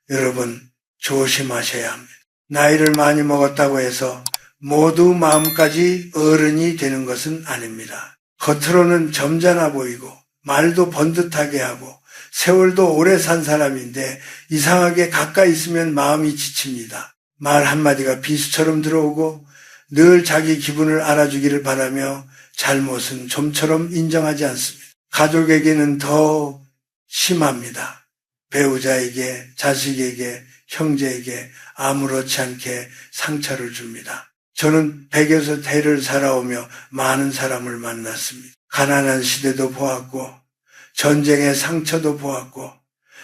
여러분 조심하셔야 합니다. 나이를 많이 먹었다고 해서 모두 마음까지 어른이 되는 것은 아닙니다. 겉으로는 점잖아 보이고 말도 번듯하게 하고 세월도 오래 산 사람인데 이상하게 가까이 있으면 마음이 지칩니다. 말 한마디가 비수처럼 들어오고 늘 자기 기분을 알아주기를 바라며 잘못은 좀처럼 인정하지 않습니다. 가족에게는 더 심합니다. 배우자에게, 자식에게, 형제에게 아무렇지 않게 상처를 줍니다. 저는 백여섯 해를 살아오며 많은 사람을 만났습니다. 가난한 시대도 보았고 전쟁의 상처도 보았고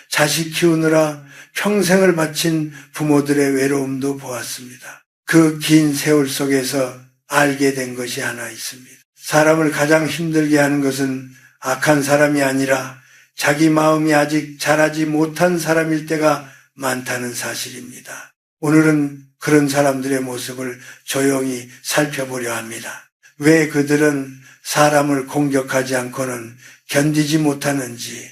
자식 키우느라 평생을 바친 부모들의 외로움도 보았습니다. 그 긴 세월 속에서 알게 된 것이 하나 있습니다. 사람을 가장 힘들게 하는 것은 악한 사람이 아니라 자기 마음이 아직 자라지 못한 사람일 때가 많다는 사실입니다. 오늘은 그런 사람들의 모습을 조용히 살펴보려 합니다. 왜 그들은 사람을 공격하지 않고는 견디지 못하는지,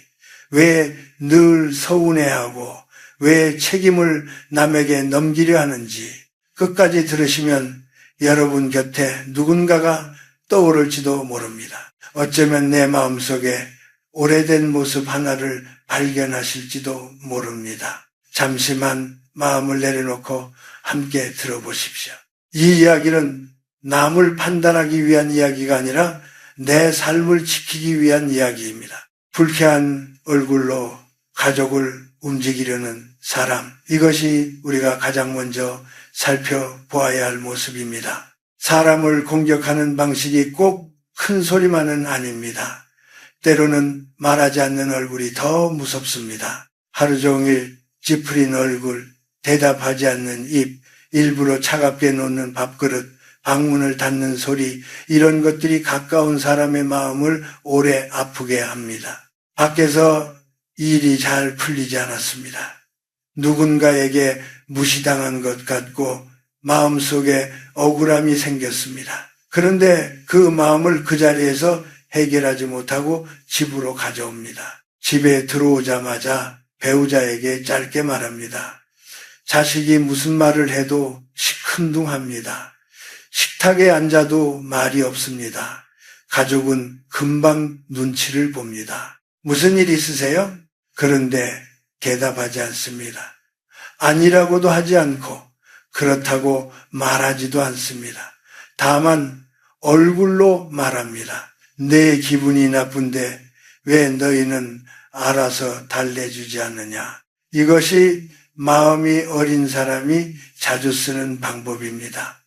왜 늘 서운해하고 왜 책임을 남에게 넘기려 하는지 끝까지 들으시면 여러분 곁에 누군가가 떠오를지도 모릅니다. 어쩌면 내 마음속에 오래된 모습 하나를 발견하실지도 모릅니다. 잠시만 마음을 내려놓고 함께 들어보십시오. 이 이야기는 남을 판단하기 위한 이야기가 아니라 내 삶을 지키기 위한 이야기입니다. 불쾌한 얼굴로 가족을 움직이려는 사람, 이것이 우리가 가장 먼저 살펴보아야 할 모습입니다. 사람을 공격하는 방식이 꼭 큰 소리만은 아닙니다. 때로는 말하지 않는 얼굴이 더 무섭습니다. 하루 종일 찌푸린 얼굴, 대답하지 않는 입, 일부러 차갑게 놓는 밥그릇, 방문을 닫는 소리, 이런 것들이 가까운 사람의 마음을 오래 아프게 합니다. 밖에서 일이 잘 풀리지 않았습니다. 누군가에게 무시당한 것 같고 마음속에 억울함이 생겼습니다. 그런데 그 마음을 그 자리에서 해결하지 못하고 집으로 가져옵니다. 집에 들어오자마자 배우자에게 짧게 말합니다. 자식이 무슨 말을 해도 시큰둥합니다. 식탁에 앉아도 말이 없습니다. 가족은 금방 눈치를 봅니다. 무슨 일 있으세요? 그런데 대답하지 않습니다. 아니라고도 하지 않고 그렇다고 말하지도 않습니다. 다만 얼굴로 말합니다. 내 기분이 나쁜데 왜 너희는 알아서 달래주지 않느냐. 이것이 마음이 어린 사람이 자주 쓰는 방법입니다.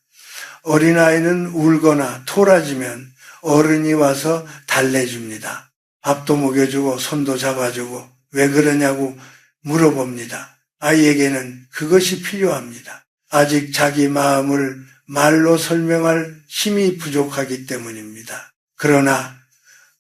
어린아이는 울거나 토라지면 어른이 와서 달래줍니다. 밥도 먹여주고 손도 잡아주고 왜 그러냐고 물어봅니다. 아이에게는 그것이 필요합니다. 아직 자기 마음을 말로 설명할 힘이 부족하기 때문입니다. 그러나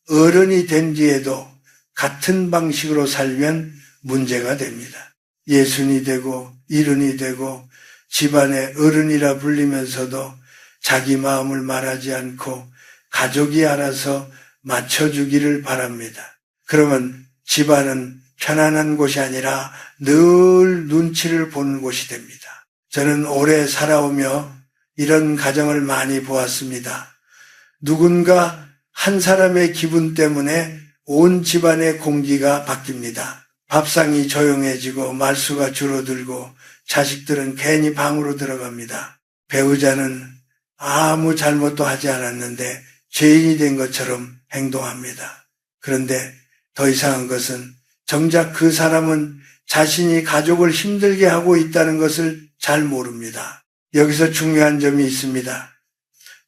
어른이 된 뒤에도 같은 방식으로 살면 문제가 됩니다. 예순이 되고 일흔이 되고 집안의 어른이라 불리면서도 자기 마음을 말하지 않고 가족이 알아서 맞춰주기를 바랍니다. 그러면 집안은 편안한 곳이 아니라 늘 눈치를 보는 곳이 됩니다. 저는 오래 살아오며 이런 가정을 많이 보았습니다. 누군가 한 사람의 기분 때문에 온 집안의 공기가 바뀝니다. 밥상이 조용해지고 말수가 줄어들고 자식들은 괜히 방으로 들어갑니다. 배우자는 아무 잘못도 하지 않았는데 죄인이 된 것처럼 행동합니다. 그런데 더 이상한 것은 정작 그 사람은 자신이 가족을 힘들게 하고 있다는 것을 잘 모릅니다. 여기서 중요한 점이 있습니다.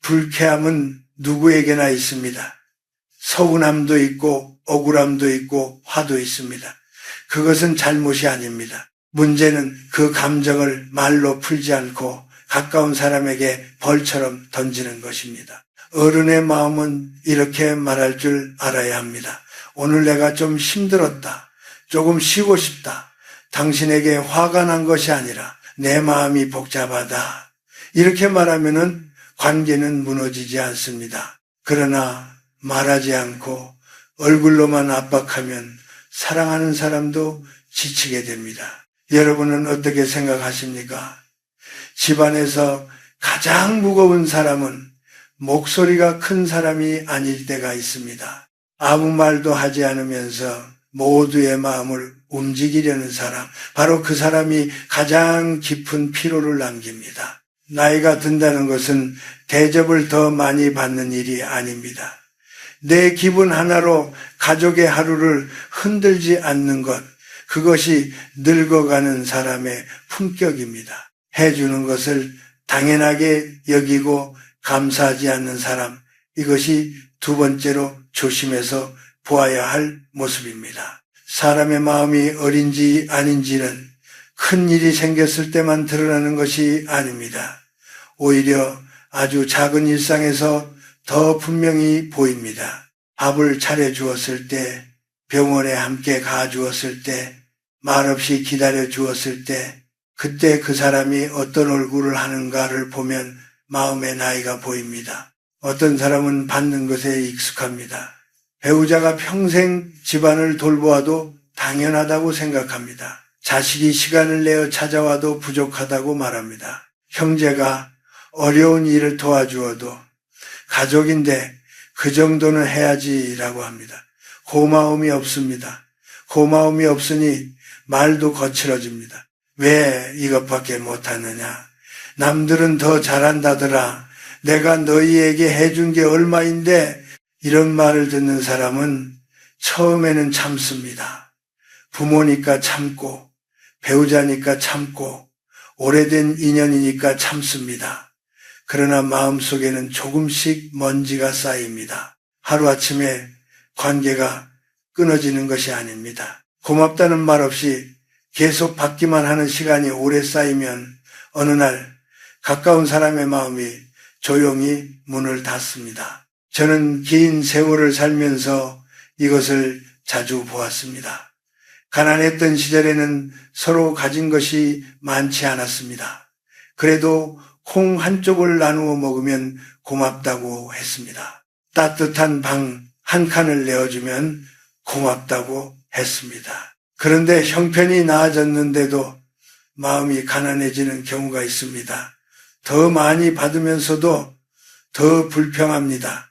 불쾌함은 누구에게나 있습니다. 서운함도 있고 억울함도 있고 화도 있습니다. 그것은 잘못이 아닙니다. 문제는 그 감정을 말로 풀지 않고 가까운 사람에게 벌처럼 던지는 것입니다. 어른의 마음은 이렇게 말할 줄 알아야 합니다. 오늘 내가 좀 힘들었다. 조금 쉬고 싶다. 당신에게 화가 난 것이 아니라 내 마음이 복잡하다. 이렇게 말하면은 관계는 무너지지 않습니다. 그러나 말하지 않고 얼굴로만 압박하면 사랑하는 사람도 지치게 됩니다. 여러분은 어떻게 생각하십니까? 집안에서 가장 무거운 사람은 목소리가 큰 사람이 아닐 때가 있습니다. 아무 말도 하지 않으면서 모두의 마음을 움직이려는 사람, 바로 그 사람이 가장 깊은 피로를 남깁니다. 나이가 든다는 것은 대접을 더 많이 받는 일이 아닙니다. 내 기분 하나로 가족의 하루를 흔들지 않는 것, 그것이 늙어가는 사람의 품격입니다. 해주는 것을 당연하게 여기고 감사하지 않는 사람, 이것이 두 번째로 조심해서 보아야 할 모습입니다. 사람의 마음이 어린지 아닌지는 큰 일이 생겼을 때만 드러나는 것이 아닙니다. 오히려 아주 작은 일상에서 더 분명히 보입니다. 밥을 차려주었을 때, 병원에 함께 가주었을 때, 말없이 기다려 주었을 때, 그때 그 사람이 어떤 얼굴을 하는가를 보면 마음의 나이가 보입니다. 어떤 사람은 받는 것에 익숙합니다. 배우자가 평생 집안을 돌보아도 당연하다고 생각합니다. 자식이 시간을 내어 찾아와도 부족하다고 말합니다. 형제가 어려운 일을 도와주어도 가족인데 그 정도는 해야지라고 합니다. 고마움이 없습니다. 고마움이 없으니 말도 거칠어집니다. 왜 이것밖에 못하느냐? 남들은 더 잘한다더라. 내가 너희에게 해준 게 얼마인데, 이런 말을 듣는 사람은 처음에는 참습니다. 부모니까 참고, 배우자니까 참고, 오래된 인연이니까 참습니다. 그러나 마음속에는 조금씩 먼지가 쌓입니다. 하루아침에 관계가 끊어지는 것이 아닙니다. 고맙다는 말 없이 계속 받기만 하는 시간이 오래 쌓이면 어느 날 가까운 사람의 마음이 조용히 문을 닫습니다. 저는 긴 세월을 살면서 이것을 자주 보았습니다. 가난했던 시절에는 서로 가진 것이 많지 않았습니다. 그래도 콩 한 쪽을 나누어 먹으면 고맙다고 했습니다. 따뜻한 방 한 칸을 내어주면 고맙다고 했습니다. 그런데 형편이 나아졌는데도 마음이 가난해지는 경우가 있습니다. 더 많이 받으면서도 더 불평합니다.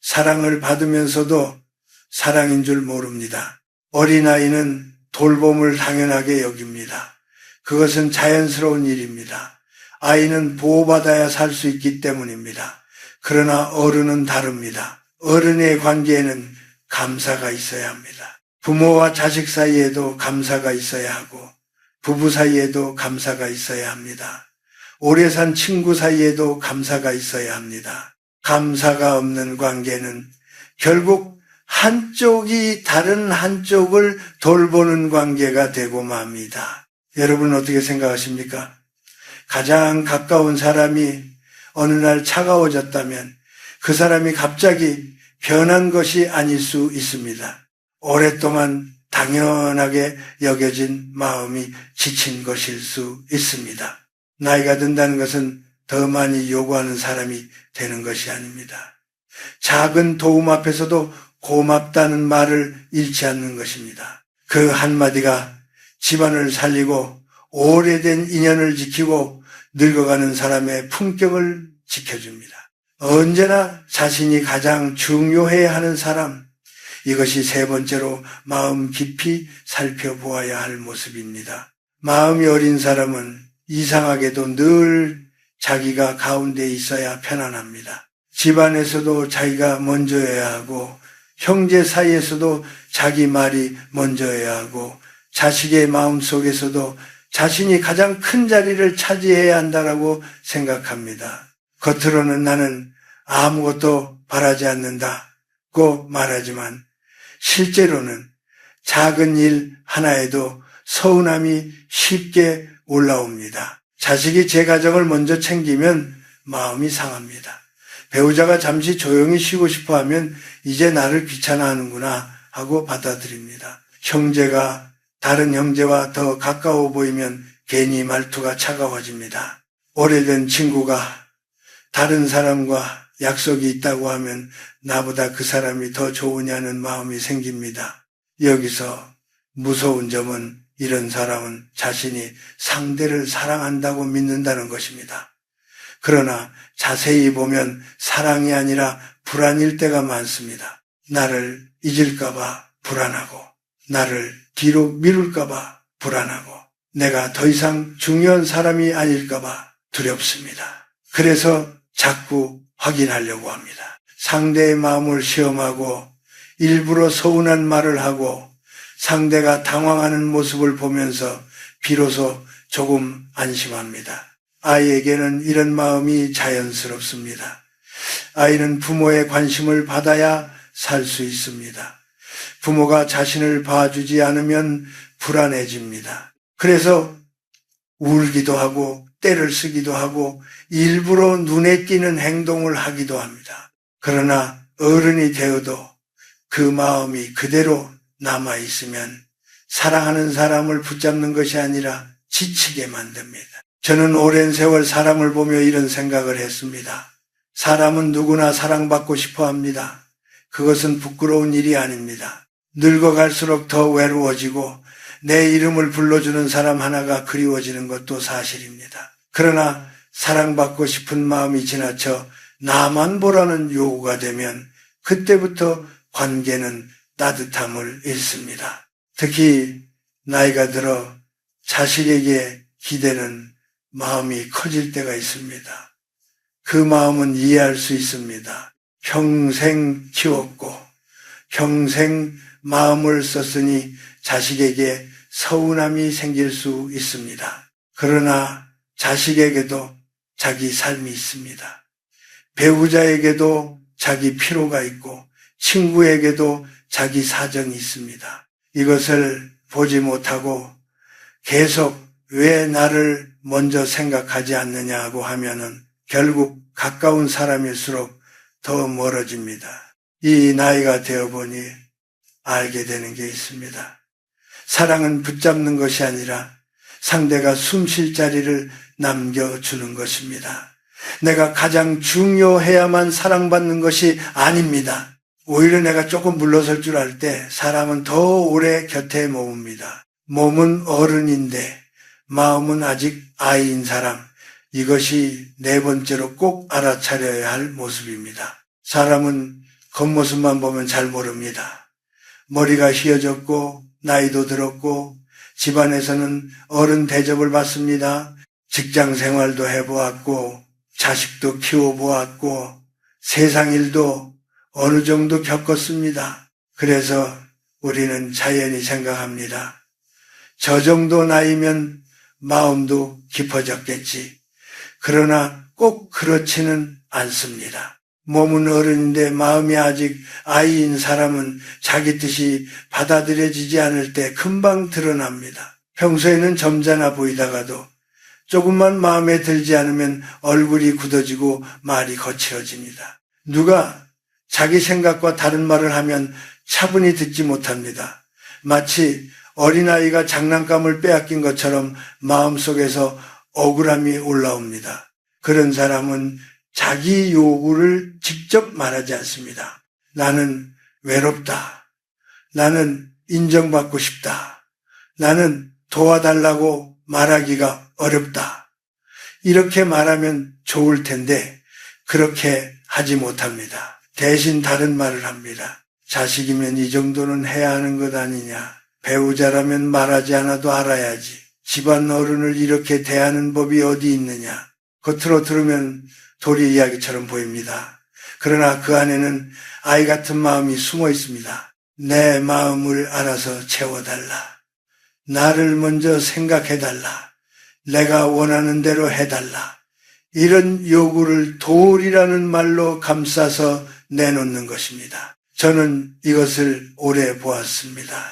사랑을 받으면서도 사랑인 줄 모릅니다. 어린아이는 돌봄을 당연하게 여깁니다. 그것은 자연스러운 일입니다. 아이는 보호받아야 살 수 있기 때문입니다. 그러나 어른은 다릅니다. 어른의 관계에는 감사가 있어야 합니다. 부모와 자식 사이에도 감사가 있어야 하고 부부 사이에도 감사가 있어야 합니다. 오래 산 친구 사이에도 감사가 있어야 합니다. 감사가 없는 관계는 결국 한쪽이 다른 한쪽을 돌보는 관계가 되고 맙니다. 여러분 어떻게 생각하십니까? 가장 가까운 사람이 어느 날 차가워졌다면 그 사람이 갑자기 변한 것이 아닐 수 있습니다. 오랫동안 당연하게 여겨진 마음이 지친 것일 수 있습니다. 나이가 든다는 것은 더 많이 요구하는 사람이 되는 것이 아닙니다. 작은 도움 앞에서도 고맙다는 말을 잃지 않는 것입니다. 그 한마디가 집안을 살리고 오래된 인연을 지키고 늙어가는 사람의 품격을 지켜줍니다. 언제나 자신이 가장 중요해야 하는 사람, 이것이 세 번째로 마음 깊이 살펴보아야 할 모습입니다. 마음이 어린 사람은 이상하게도 늘 자기가 가운데 있어야 편안합니다. 집안에서도 자기가 먼저여야 하고 형제 사이에서도 자기 말이 먼저여야 하고 자식의 마음속에서도 자신이 가장 큰 자리를 차지해야 한다라고 생각합니다. 겉으로는 나는 아무것도 바라지 않는다고 말하지만 실제로는 작은 일 하나에도 서운함이 쉽게 올라옵니다. 자식이 제 가정을 먼저 챙기면 마음이 상합니다. 배우자가 잠시 조용히 쉬고 싶어 하면 이제 나를 귀찮아하는구나 하고 받아들입니다. 형제가 다른 형제와 더 가까워 보이면 괜히 말투가 차가워집니다. 오래된 친구가 다른 사람과 약속이 있다고 하면 나보다 그 사람이 더 좋으냐는 마음이 생깁니다. 여기서 무서운 점은 이런 사람은 자신이 상대를 사랑한다고 믿는다는 것입니다. 그러나 자세히 보면 사랑이 아니라 불안일 때가 많습니다. 나를 잊을까봐 불안하고, 나를 뒤로 미룰까봐 불안하고, 내가 더 이상 중요한 사람이 아닐까봐 두렵습니다. 그래서 자꾸 확인하려고 합니다. 상대의 마음을 시험하고 일부러 서운한 말을 하고 상대가 당황하는 모습을 보면서 비로소 조금 안심합니다. 아이에게는 이런 마음이 자연스럽습니다. 아이는 부모의 관심을 받아야 살 수 있습니다. 부모가 자신을 봐주지 않으면 불안해집니다. 그래서 울기도 하고 떼를 쓰기도 하고 일부러 눈에 띄는 행동을 하기도 합니다. 그러나 어른이 되어도 그 마음이 그대로 남아있으면 사랑하는 사람을 붙잡는 것이 아니라 지치게 만듭니다. 저는 오랜 세월 사람을 보며 이런 생각을 했습니다. 사람은 누구나 사랑받고 싶어 합니다. 그것은 부끄러운 일이 아닙니다. 늙어갈수록 더 외로워지고 내 이름을 불러주는 사람 하나가 그리워지는 것도 사실입니다. 그러나 사랑받고 싶은 마음이 지나쳐 나만 보라는 요구가 되면 그때부터 관계는 따뜻함을 잃습니다. 특히 나이가 들어 자식에게 기대는 마음이 커질 때가 있습니다. 그 마음은 이해할 수 있습니다. 평생 키웠고 평생 마음을 썼으니 자식에게 서운함이 생길 수 있습니다. 그러나 자식에게도 자기 삶이 있습니다. 배우자에게도 자기 필요가 있고 친구에게도 자기 사정이 있습니다. 이것을 보지 못하고 계속 왜 나를 먼저 생각하지 않느냐고 하면은 결국 가까운 사람일수록 더 멀어집니다. 이 나이가 되어보니 알게 되는 게 있습니다. 사랑은 붙잡는 것이 아니라 상대가 숨 쉴 자리를 남겨주는 것입니다. 내가 가장 중요해야만 사랑받는 것이 아닙니다. 오히려 내가 조금 물러설 줄 알 때 사람은 더 오래 곁에 머뭅니다. 몸은 어른인데 마음은 아직 아이인 사람, 이것이 네 번째로 꼭 알아차려야 할 모습입니다. 사람은 겉모습만 보면 잘 모릅니다. 머리가 휘어졌고 나이도 들었고 집안에서는 어른 대접을 받습니다. 직장 생활도 해보았고 자식도 키워보았고 세상 일도 어느 정도 겪었습니다. 그래서 우리는 자연히 생각합니다. 저 정도 나이면 마음도 깊어졌겠지. 그러나 꼭 그렇지는 않습니다. 몸은 어른인데 마음이 아직 아이인 사람은 자기 뜻이 받아들여지지 않을 때 금방 드러납니다. 평소에는 점잖아 보이다가도 조금만 마음에 들지 않으면 얼굴이 굳어지고 말이 거칠어집니다. 누가 자기 생각과 다른 말을 하면 차분히 듣지 못합니다. 마치 어린아이가 장난감을 빼앗긴 것처럼 마음속에서 억울함이 올라옵니다. 그런 사람은 자기 요구를 직접 말하지 않습니다. 나는 외롭다. 나는 인정받고 싶다. 나는 도와달라고 말하기가 어렵다. 이렇게 말하면 좋을 텐데 그렇게 하지 못합니다. 대신 다른 말을 합니다. 자식이면 이 정도는 해야 하는 것 아니냐. 배우자라면 말하지 않아도 알아야지. 집안 어른을 이렇게 대하는 법이 어디 있느냐. 겉으로 들으면 도리 이야기처럼 보입니다. 그러나 그 안에는 아이 같은 마음이 숨어 있습니다. 내 마음을 알아서 채워달라. 나를 먼저 생각해달라. 내가 원하는 대로 해달라. 이런 요구를 도리라는 말로 감싸서 내놓는 것입니다. 저는 이것을 오래 보았습니다.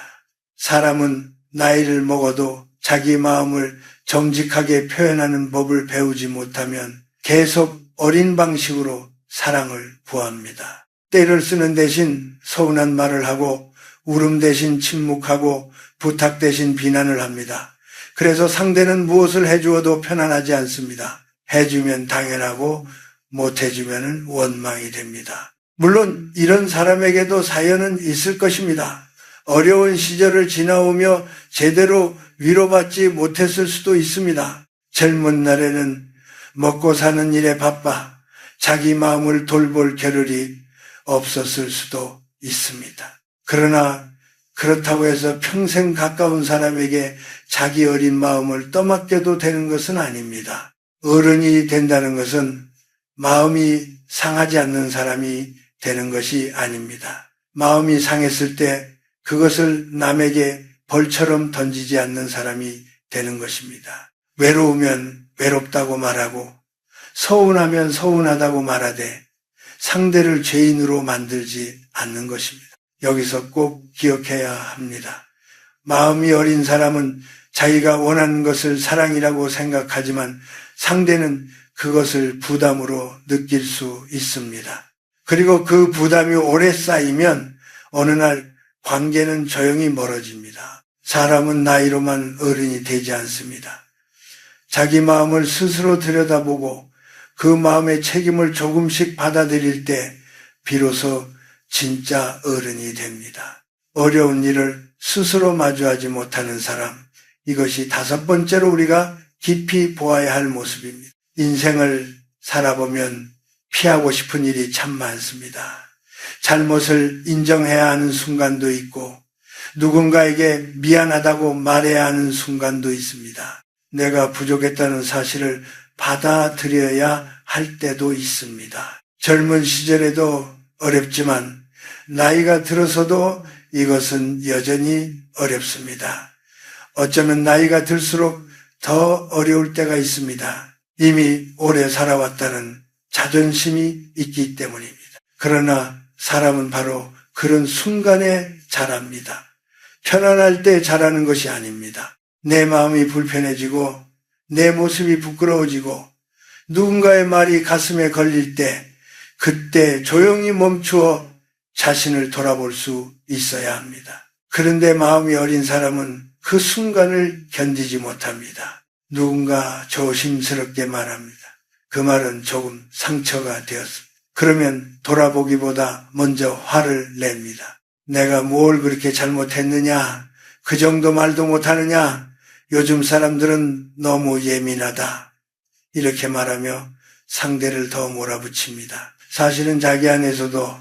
사람은 나이를 먹어도 자기 마음을 정직하게 표현하는 법을 배우지 못하면 계속 어린 방식으로 사랑을 구합니다. 때를 쓰는 대신 서운한 말을 하고 울음 대신 침묵하고 부탁 대신 비난을 합니다. 그래서 상대는 무엇을 해주어도 편안하지 않습니다. 해주면 당연하고 못 해주면 원망이 됩니다. 물론 이런 사람에게도 사연은 있을 것입니다. 어려운 시절을 지나오며 제대로 위로받지 못했을 수도 있습니다. 젊은 날에는 먹고 사는 일에 바빠 자기 마음을 돌볼 겨를이 없었을 수도 있습니다. 그러나 그렇다고 해서 평생 가까운 사람에게 자기 어린 마음을 떠맡겨도 되는 것은 아닙니다. 어른이 된다는 것은 마음이 상하지 않는 사람이 되는 것이 아닙니다. 마음이 상했을 때 그것을 남에게 벌처럼 던지지 않는 사람이 되는 것입니다. 외로우면 외롭다고 말하고 서운하면 서운하다고 말하되 상대를 죄인으로 만들지 않는 것입니다. 여기서 꼭 기억해야 합니다. 마음이 어린 사람은 자기가 원하는 것을 사랑이라고 생각하지만 상대는 그것을 부담으로 느낄 수 있습니다. 그리고 그 부담이 오래 쌓이면 어느 날 관계는 조용히 멀어집니다. 사람은 나이로만 어른이 되지 않습니다. 자기 마음을 스스로 들여다보고 그 마음의 책임을 조금씩 받아들일 때 비로소 진짜 어른이 됩니다. 어려운 일을 스스로 마주하지 못하는 사람, 이것이 다섯 번째로 우리가 깊이 보아야 할 모습입니다. 인생을 살아보면 피하고 싶은 일이 참 많습니다. 잘못을 인정해야 하는 순간도 있고 누군가에게 미안하다고 말해야 하는 순간도 있습니다. 내가 부족했다는 사실을 받아들여야 할 때도 있습니다. 젊은 시절에도 어렵지만 나이가 들어서도 이것은 여전히 어렵습니다. 어쩌면 나이가 들수록 더 어려울 때가 있습니다. 이미 오래 살아왔다는 자존심이 있기 때문입니다. 그러나 사람은 바로 그런 순간에 자랍니다. 편안할 때 자라는 것이 아닙니다. 내 마음이 불편해지고 내 모습이 부끄러워지고 누군가의 말이 가슴에 걸릴 때 그때 조용히 멈추어 자신을 돌아볼 수 있어야 합니다. 그런데 마음이 어린 사람은 그 순간을 견디지 못합니다. 누군가 조심스럽게 말합니다. 그 말은 조금 상처가 되었습니다. 그러면 돌아보기보다 먼저 화를 냅니다. 내가 뭘 그렇게 잘못했느냐? 그 정도 말도 못하느냐? 요즘 사람들은 너무 예민하다. 이렇게 말하며 상대를 더 몰아붙입니다. 사실은 자기 안에서도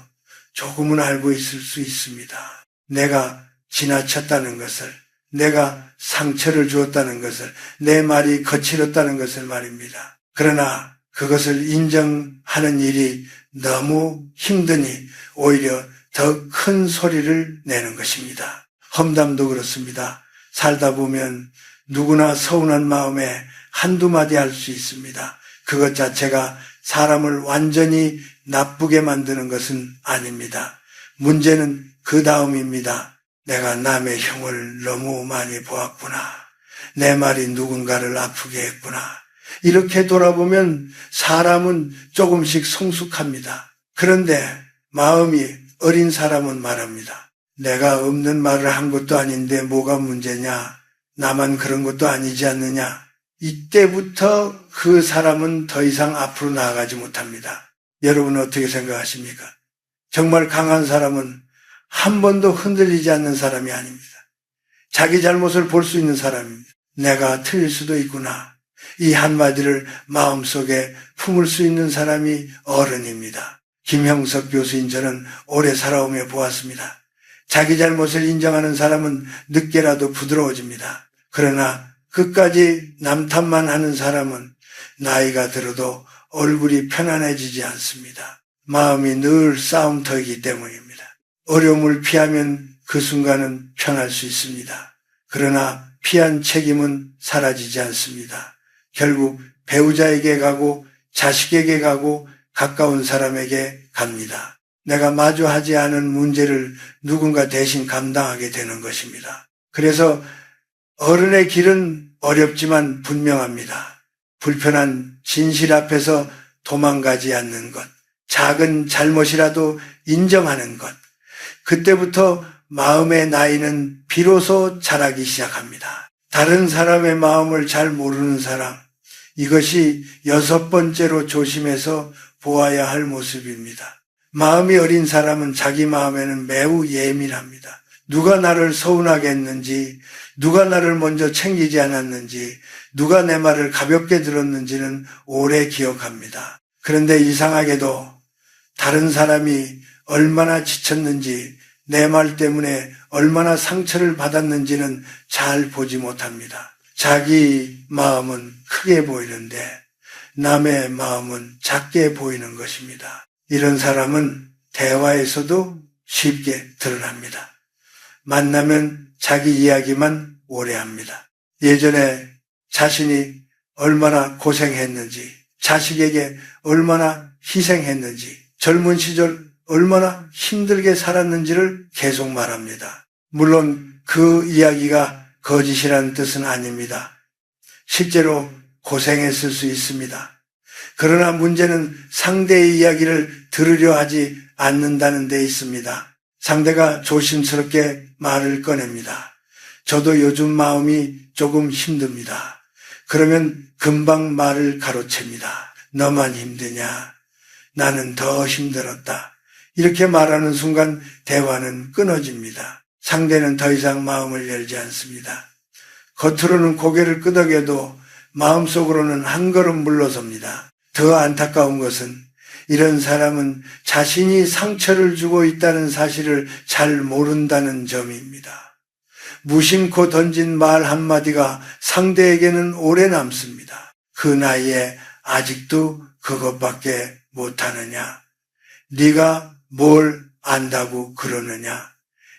조금은 알고 있을 수 있습니다. 내가 지나쳤다는 것을, 내가 상처를 주었다는 것을, 내 말이 거칠었다는 것을 말입니다. 그러나 그것을 인정하는 일이 너무 힘드니 오히려 더 큰 소리를 내는 것입니다. 험담도 그렇습니다. 살다 보면 누구나 서운한 마음에 한두 마디 할 수 있습니다. 그것 자체가 사람을 완전히 나쁘게 만드는 것은 아닙니다. 문제는 그 다음입니다. 내가 남의 흉을 너무 많이 보았구나. 내 말이 누군가를 아프게 했구나. 이렇게 돌아보면 사람은 조금씩 성숙합니다. 그런데 마음이 어린 사람은 말합니다. 내가 없는 말을 한 것도 아닌데 뭐가 문제냐? 나만 그런 것도 아니지 않느냐? 이때부터 그 사람은 더 이상 앞으로 나아가지 못합니다. 여러분은 어떻게 생각하십니까? 정말 강한 사람은 한 번도 흔들리지 않는 사람이 아닙니다. 자기 잘못을 볼 수 있는 사람입니다. 내가 틀릴 수도 있구나. 이 한마디를 마음속에 품을 수 있는 사람이 어른입니다. 김형석 교수인 저는 오래 살아오며 보았습니다. 자기 잘못을 인정하는 사람은 늦게라도 부드러워집니다. 그러나 끝까지 남탓만 하는 사람은 나이가 들어도 얼굴이 편안해지지 않습니다. 마음이 늘 싸움터이기 때문입니다. 어려움을 피하면 그 순간은 편할 수 있습니다. 그러나 피한 책임은 사라지지 않습니다. 결국 배우자에게 가고 자식에게 가고 가까운 사람에게 갑니다. 내가 마주하지 않은 문제를 누군가 대신 감당하게 되는 것입니다. 그래서 어른의 길은 어렵지만 분명합니다. 불편한 진실 앞에서 도망가지 않는 것, 작은 잘못이라도 인정하는 것, 그때부터 마음의 나이는 비로소 자라기 시작합니다. 다른 사람의 마음을 잘 모르는 사람, 이것이 여섯 번째로 조심해서 보아야 할 모습입니다. 마음이 어린 사람은 자기 마음에는 매우 예민합니다. 누가 나를 서운하게 했는지, 누가 나를 먼저 챙기지 않았는지, 누가 내 말을 가볍게 들었는지는 오래 기억합니다. 그런데 이상하게도 다른 사람이 얼마나 지쳤는지, 내 말 때문에 얼마나 상처를 받았는지는 잘 보지 못합니다. 자기 마음은 크게 보이는데 남의 마음은 작게 보이는 것입니다. 이런 사람은 대화에서도 쉽게 드러납니다. 만나면 자기 이야기만 오래 합니다. 예전에 자신이 얼마나 고생했는지, 자식에게 얼마나 희생했는지, 젊은 시절 얼마나 힘들게 살았는지를 계속 말합니다. 물론 그 이야기가 거짓이라는 뜻은 아닙니다. 실제로 고생했을 수 있습니다. 그러나 문제는 상대의 이야기를 들으려 하지 않는다는 데 있습니다. 상대가 조심스럽게 말을 꺼냅니다. 저도 요즘 마음이 조금 힘듭니다. 그러면 금방 말을 가로챕니다. 너만 힘드냐? 나는 더 힘들었다. 이렇게 말하는 순간 대화는 끊어집니다. 상대는 더 이상 마음을 열지 않습니다. 겉으로는 고개를 끄덕여도 마음속으로는 한 걸음 물러섭니다. 더 안타까운 것은 이런 사람은 자신이 상처를 주고 있다는 사실을 잘 모른다는 점입니다. 무심코 던진 말 한마디가 상대에게는 오래 남습니다. 그 나이에 아직도 그것밖에 못하느냐? 네가 뭘 안다고 그러느냐?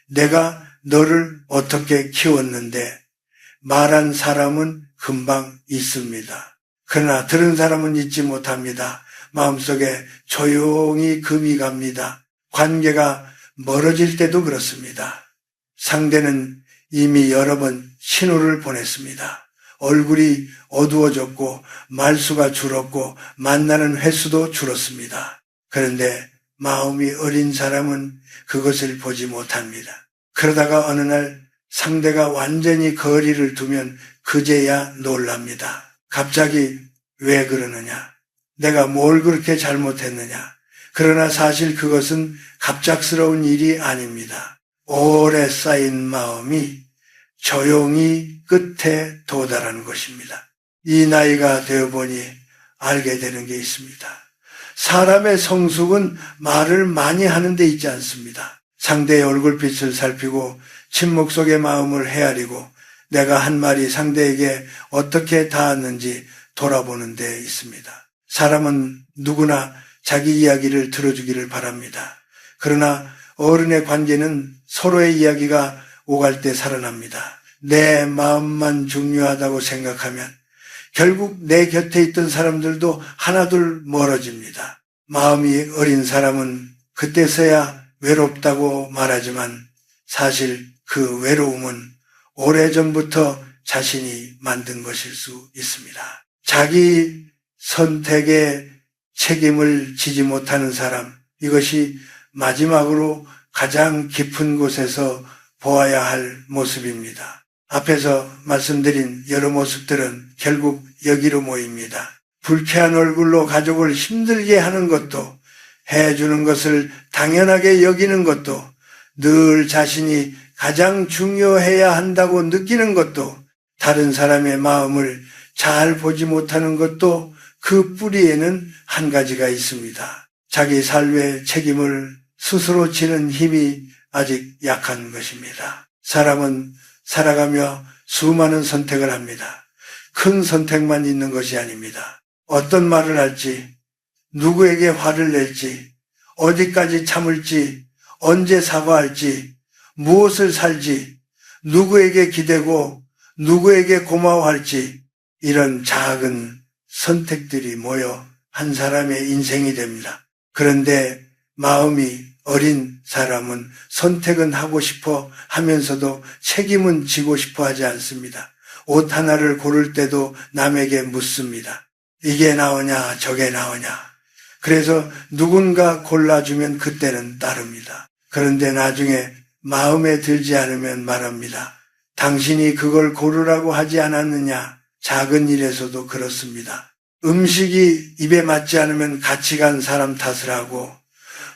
내가 너를 어떻게 키웠는데 말한 사람은 금방 잊습니다. 그러나 들은 사람은 잊지 못합니다. 마음속에 조용히 금이 갑니다. 관계가 멀어질 때도 그렇습니다. 상대는 이미 여러 번 신호를 보냈습니다. 얼굴이 어두워졌고 말수가 줄었고 만나는 횟수도 줄었습니다. 그런데 마음이 어린 사람은 그것을 보지 못합니다. 그러다가 어느 날 상대가 완전히 거리를 두면 그제야 놀랍니다. 갑자기 왜 그러느냐? 내가 뭘 그렇게 잘못했느냐? 그러나 사실 그것은 갑작스러운 일이 아닙니다. 오래 쌓인 마음이 조용히 끝에 도달하는 것입니다. 이 나이가 되어보니 알게 되는 게 있습니다. 사람의 성숙은 말을 많이 하는 데 있지 않습니다. 상대의 얼굴빛을 살피고 침묵 속의 마음을 헤아리고 내가 한 말이 상대에게 어떻게 닿았는지 돌아보는 데 있습니다. 사람은 누구나 자기 이야기를 들어주기를 바랍니다. 그러나 어른의 관계는 서로의 이야기가 오갈 때 살아납니다. 내 마음만 중요하다고 생각하면 결국 내 곁에 있던 사람들도 하나둘 멀어집니다. 마음이 어린 사람은 그때서야 외롭다고 말하지만 사실 그 외로움은 오래전부터 자신이 만든 것일 수 있습니다. 자기 선택에 책임을 지지 못하는 사람, 이것이 마지막으로 가장 깊은 곳에서 보아야 할 모습입니다. 앞에서 말씀드린 여러 모습들은 결국 여기로 모입니다. 불쾌한 얼굴로 가족을 힘들게 하는 것도, 해주는 것을 당연하게 여기는 것도, 늘 자신이 가장 중요해야 한다고 느끼는 것도, 다른 사람의 마음을 잘 보지 못하는 것도 그 뿌리에는 한 가지가 있습니다. 자기 삶의 책임을 스스로 지는 힘이 아직 약한 것입니다. 사람은 살아가며 수많은 선택을 합니다. 큰 선택만 있는 것이 아닙니다. 어떤 말을 할지, 누구에게 화를 낼지, 어디까지 참을지, 언제 사과할지, 무엇을 살지, 누구에게 기대고 누구에게 고마워할지, 이런 작은 선택들이 모여 한 사람의 인생이 됩니다. 그런데 마음이 어린 사람은 선택은 하고 싶어 하면서도 책임은 지고 싶어 하지 않습니다. 옷 하나를 고를 때도 남에게 묻습니다. 이게 나오냐 저게 나오냐. 그래서 누군가 골라주면 그때는 따릅니다. 그런데 나중에 마음에 들지 않으면 말합니다. 당신이 그걸 고르라고 하지 않았느냐. 작은 일에서도 그렇습니다. 음식이 입에 맞지 않으면 같이 간 사람 탓을 하고,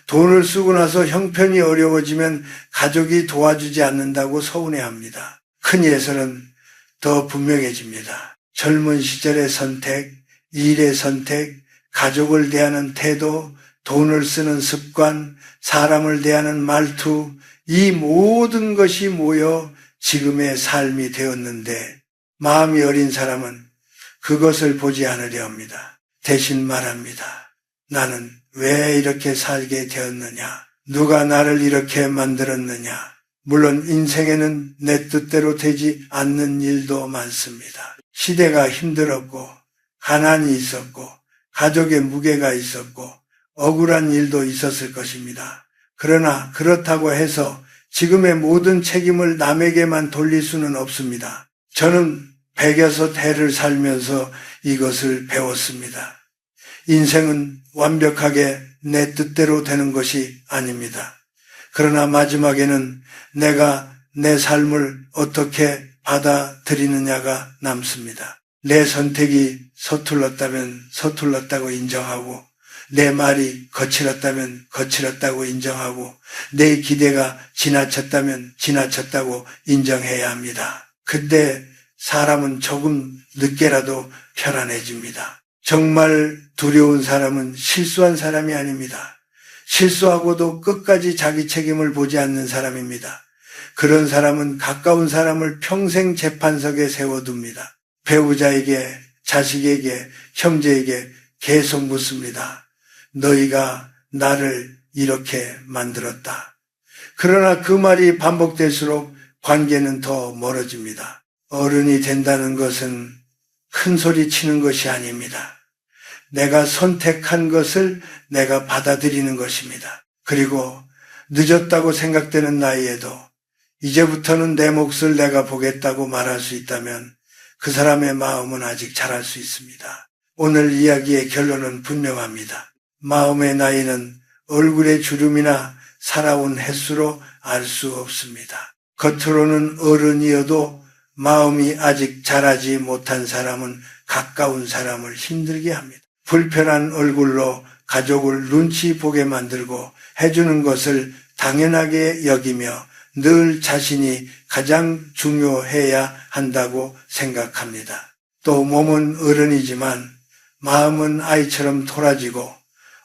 돈을 쓰고 나서 형편이 어려워지면 가족이 도와주지 않는다고 서운해합니다. 큰 예서는 더 분명해집니다. 젊은 시절의 선택, 일의 선택, 가족을 대하는 태도, 돈을 쓰는 습관, 사람을 대하는 말투, 이 모든 것이 모여 지금의 삶이 되었는데 마음이 어린 사람은 그것을 보지 않으려 합니다. 대신 말합니다. 나는 왜 이렇게 살게 되었느냐? 누가 나를 이렇게 만들었느냐? 물론 인생에는 내 뜻대로 되지 않는 일도 많습니다. 시대가 힘들었고 가난이 있었고 가족의 무게가 있었고 억울한 일도 있었을 것입니다. 그러나 그렇다고 해서 지금의 모든 책임을 남에게만 돌릴 수는 없습니다. 저는 106해를 살면서 이것을 배웠습니다. 인생은 완벽하게 내 뜻대로 되는 것이 아닙니다. 그러나 마지막에는 내가 내 삶을 어떻게 받아들이느냐가 남습니다. 내 선택이 서툴렀다면 서툴렀다고 인정하고 내 말이 거칠었다면 거칠었다고 인정하고 내 기대가 지나쳤다면 지나쳤다고 인정해야 합니다. 근데 사람은 조금 늦게라도 편안해집니다. 정말 두려운 사람은 실수한 사람이 아닙니다. 실수하고도 끝까지 자기 책임을 보지 않는 사람입니다. 그런 사람은 가까운 사람을 평생 재판석에 세워둡니다. 배우자에게, 자식에게, 형제에게 계속 묻습니다. 너희가 나를 이렇게 만들었다. 그러나 그 말이 반복될수록 관계는 더 멀어집니다. 어른이 된다는 것은 큰 소리 치는 것이 아닙니다. 내가 선택한 것을 내가 받아들이는 것입니다. 그리고 늦었다고 생각되는 나이에도 이제부터는 내 몫을 내가 보겠다고 말할 수 있다면 그 사람의 마음은 아직 자랄 수 있습니다. 오늘 이야기의 결론은 분명합니다. 마음의 나이는 얼굴의 주름이나 살아온 횟수로 알 수 없습니다. 겉으로는 어른이어도 마음이 아직 자라지 못한 사람은 가까운 사람을 힘들게 합니다. 불편한 얼굴로 가족을 눈치 보게 만들고 해주는 것을 당연하게 여기며 늘 자신이 가장 중요해야 한다고 생각합니다. 또 몸은 어른이지만 마음은 아이처럼 토라지고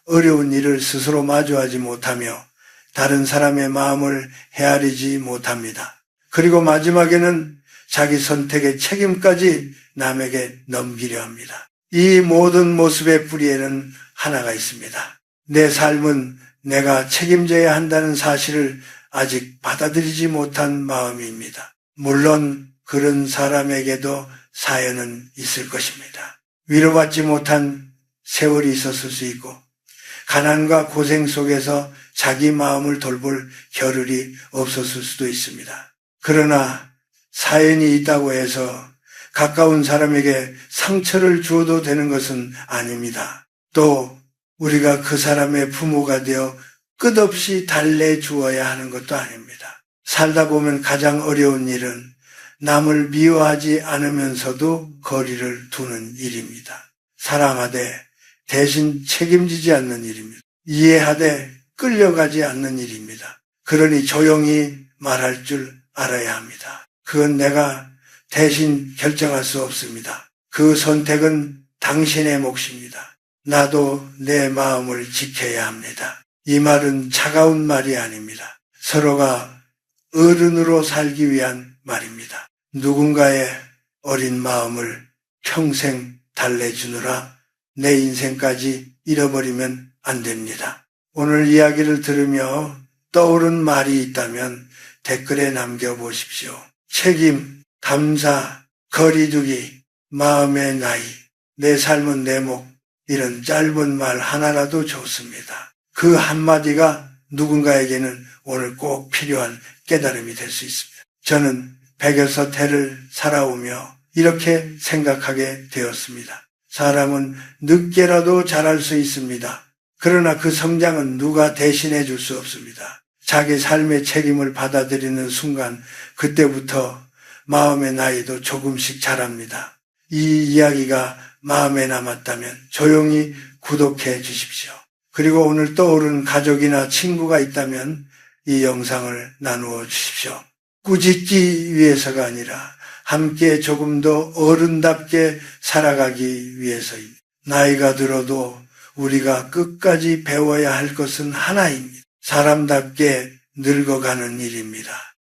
어려운 일을 스스로 마주하지 못하며 다른 사람의 마음을 헤아리지 못합니다. 그리고 마지막에는 자기 선택의 책임까지 남에게 넘기려 합니다. 이 모든 모습의 뿌리에는 하나가 있습니다. 내 삶은 내가 책임져야 한다는 사실을 아직 받아들이지 못한 마음입니다. 물론 그런 사람에게도 사연은 있을 것입니다. 위로받지 못한 세월이 있었을 수 있고 가난과 고생 속에서 자기 마음을 돌볼 겨를이 없었을 수도 있습니다. 그러나 사연이 있다고 해서 가까운 사람에게 상처를 주어도 되는 것은 아닙니다. 또 우리가 그 사람의 부모가 되어 끝없이 달래주어야 하는 것도 아닙니다. 살다 보면 가장 어려운 일은 남을 미워하지 않으면서도 거리를 두는 일입니다. 사랑하되 대신 책임지지 않는 일입니다. 이해하되 끌려가지 않는 일입니다. 그러니 조용히 말할 줄 알아야 합니다. 그건 내가 대신 결정할 수 없습니다. 그 선택은 당신의 몫입니다. 나도 내 마음을 지켜야 합니다. 이 말은 차가운 말이 아닙니다. 서로가 어른으로 살기 위한 말입니다. 누군가의 어린 마음을 평생 달래주느라 내 인생까지 잃어버리면 안 됩니다. 오늘 이야기를 들으며 떠오른 말이 있다면 댓글에 남겨보십시오. 책임, 감사, 거리두기, 마음의 나이, 내 삶은 내 몫, 이런 짧은 말 하나라도 좋습니다. 그 한마디가 누군가에게는 오늘 꼭 필요한 깨달음이 될 수 있습니다. 저는 106해를 살아오며 이렇게 생각하게 되었습니다. 사람은 늦게라도 자랄 수 있습니다. 그러나 그 성장은 누가 대신해 줄 수 없습니다. 자기 삶의 책임을 받아들이는 순간 그때부터 마음의 나이도 조금씩 자랍니다. 이 이야기가 마음에 남았다면 조용히 구독해 주십시오. 그리고 오늘 떠오른 가족이나 친구가 있다면 이 영상을 나누어 주십시오. 꾸짖기 위해서가 아니라 함께 조금 더 어른답게 살아가기 위해서입니다. 나이가 들어도 우리가 끝까지 배워야 할 것은 하나입니다. 사람답게 늙어가는 일입니다.